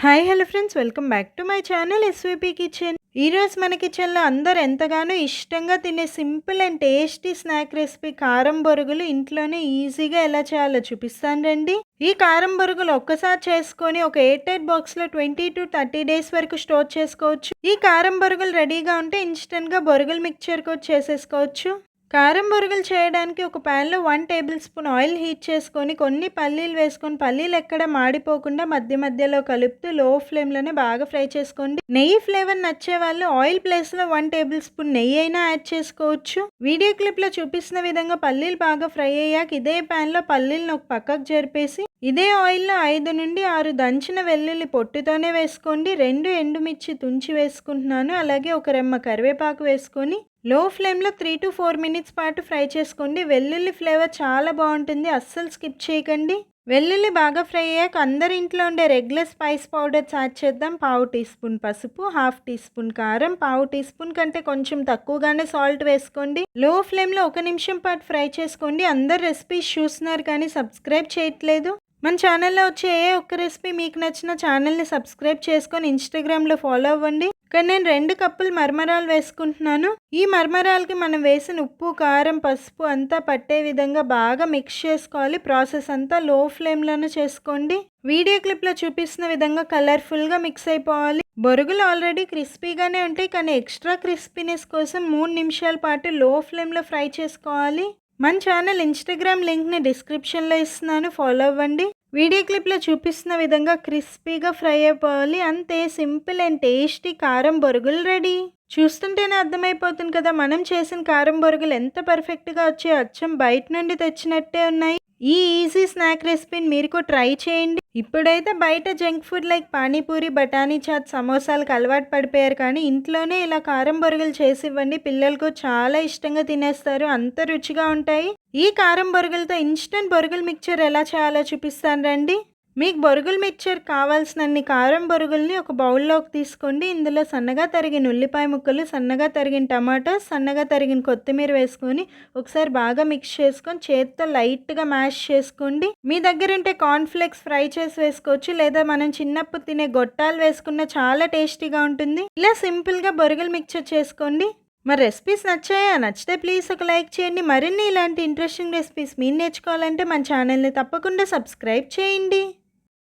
Hi hello friends, welcome back to my channel SVP kitchen. ఈరోజు మన కిచెన్లో అందరు ఎంతగానో ఇష్టంగా తినే simple and tasty snack recipe కారం బొరుగులు ఇంట్లోనే ఈజీగా ఎలా చేయాలో చూపిస్తాను రండి. ఈ కారం బొరుగులు ఒక్కసారి చేసుకొని ఒక ఎయిర్ టైట్ బాక్స్లో 20 to 30 డేస్ వరకు స్టోర్ చేసుకోవచ్చు. ఈ కారం బొరుగులు రెడీగా ఉంటే ఇన్స్టెంట్గా బొరుగులు మిక్చర్ కూడా చేసేసుకోవచ్చు. కారం బొరుగులు చేయడానికి ఒక ప్యాన్లో 1 టేబుల్ స్పూన్ ఆయిల్ హీట్ చేసుకొని కొన్ని పల్లీలు వేసుకొని పల్లీలు ఎక్కడ మాడిపోకుండా మధ్య మధ్యలో కలుపుతూ లో ఫ్లేమ్లోనే బాగా ఫ్రై చేసుకోండి. నెయ్యి ఫ్లేవర్ నచ్చే వాళ్ళు ఆయిల్ ప్లేస్లో 1 టేబుల్ స్పూన్ నెయ్యి అయినా యాడ్ చేసుకోవచ్చు. వీడియో క్లిప్లో చూపిస్తున్న విధంగా పల్లీలు బాగా ఫ్రై అయ్యాక ఇదే ప్యాన్లో పల్లీలను ఒక పక్కకు జరిపేసి ఇదే ఆయిల్లో 5 నుండి 6 దంచిన వెల్లుల్లి పొట్టుతోనే వేసుకోండి. 2 ఎండుమిర్చి తుంచి వేసుకుంటున్నాను. అలాగే ఒక రెమ్మ కరివేపాకు వేసుకొని లో ఫ్లేమ్లో 3 to 4 మినిట్స్ పాటు ఫ్రై చేసుకోండి. వెల్లుల్లి ఫ్లేవర్ చాలా బాగుంటుంది, అస్సలు స్కిప్ చేయకండి. వెల్లుల్లి బాగా ఫ్రై అయ్యాక అందరి ఇంట్లో ఉండే రెగ్యులర్ స్పైస్ పౌడర్స్ యాడ్ చేద్దాం. 1/2 టీ స్పూన్ పసుపు, 1/2 టీ స్పూన్ కారం, 1/2 టీ స్పూన్ కంటే కొంచెం తక్కువగానే సాల్ట్ వేసుకోండి. లో ఫ్లేమ్లో 1 నిమిషం పాటు ఫ్రై చేసుకోండి. అందరు రెసిపీస్ చూస్తున్నారు కానీ సబ్స్క్రైబ్ చేయట్లేదు. మన ఛానల్లో వచ్చే ఏ ఒక్క రెసిపీ మీకు నచ్చిన ఛానల్ని సబ్స్క్రైబ్ చేసుకొని ఇన్స్టాగ్రామ్లో ఫాలో అవ్వండి. ఇక్కడ నేను 2 కప్పులు మరమరాలు వేసుకుంటున్నాను. ఈ మరమరాలకి మనం వేసిన ఉప్పు, కారం, పసుపు అంతా పట్టే విధంగా బాగా మిక్స్ చేసుకోవాలి. ప్రాసెస్ అంతా లో ఫ్లేమ్లోనే చేసుకోండి. వీడియో క్లిప్లో చూపిస్తున్న విధంగా కలర్ఫుల్గా మిక్స్ అయిపోవాలి. బొరుగులు ఆల్రెడీ క్రిస్పీగానే ఉంటాయి కానీ ఎక్స్ట్రా క్రిస్పీనెస్ కోసం 3 నిమిషాల పాటు లో ఫ్లేమ్లో ఫ్రై చేసుకోవాలి. మన ఛానల్ ఇన్స్టాగ్రామ్ లింక్ని డిస్క్రిప్షన్లో ఇస్తున్నాను, ఫాలో అవ్వండి. వీడియో క్లిప్లో చూపిస్తున్న విధంగా క్రిస్పీగా ఫ్రై అయిపోవాలి. అంతే, సింపుల్ అండ్ టేస్టీ కారం బొరుగులు రెడీ. చూస్తుంటేనే అర్థమైపోతుంది కదా మనం చేసిన కారం బొరుగులు ఎంత పర్ఫెక్ట్గా వచ్చాయో, అచ్చం బయట నుండి తెచ్చినట్టే ఉన్నాయి. ఈ ఈజీ స్నాక్ రెసిపీని మీరు కూడా ట్రై చేయండి. ఇప్పుడైతే బయట జంక్ ఫుడ్ లైక్ పానీపూరి, బఠానీ చాట్, సమోసాలకు అలవాటు పడిపోయారు కానీ ఇంట్లోనే ఇలా కారం బొరుగులు చేసి ఇవ్వండి. పిల్లలకు చాలా ఇష్టంగా తినేస్తారు, అంత రుచిగా ఉంటాయి. ఈ కారం బొరుగులతో ఇన్స్టెంట్ బొరుగుల మిక్చర్ ఎలా చేయాలో చూపిస్తాను రండి. మీకు బొరుగుల మిక్చర్ కావాల్సినన్ని కారం బొరుగుల్ని ఒక బౌల్లోకి తీసుకోండి. ఇందులో సన్నగా తరిగిన ఉల్లిపాయ ముక్కలు, సన్నగా తరిగిన టమాటా, సన్నగా తరిగిన కొత్తిమీర వేసుకొని ఒకసారి బాగా మిక్స్ చేసుకొని చేత్తో లైట్గా మ్యాష్ చేసుకోండి. మీ దగ్గర ఉంటే కార్న్ఫ్లేక్స్ ఫ్రై చేసి వేసుకోవచ్చు, లేదా మనం చిన్నప్పుడు తినే గొట్టాలు వేసుకున్న చాలా టేస్టీగా ఉంటుంది. ఇలా సింపుల్గా బొరుగుల మిక్చర్ చేసుకోండి. మరి రెసిపీస్ నచ్చాయా? నచ్చితే ప్లీజ్ ఒక లైక్ చేయండి. మరిన్ని ఇలాంటి ఇంట్రెస్టింగ్ రెసిపీస్ మీరు నేర్చుకోవాలంటే మన ఛానల్ని తప్పకుండా సబ్స్క్రైబ్ చేయండి.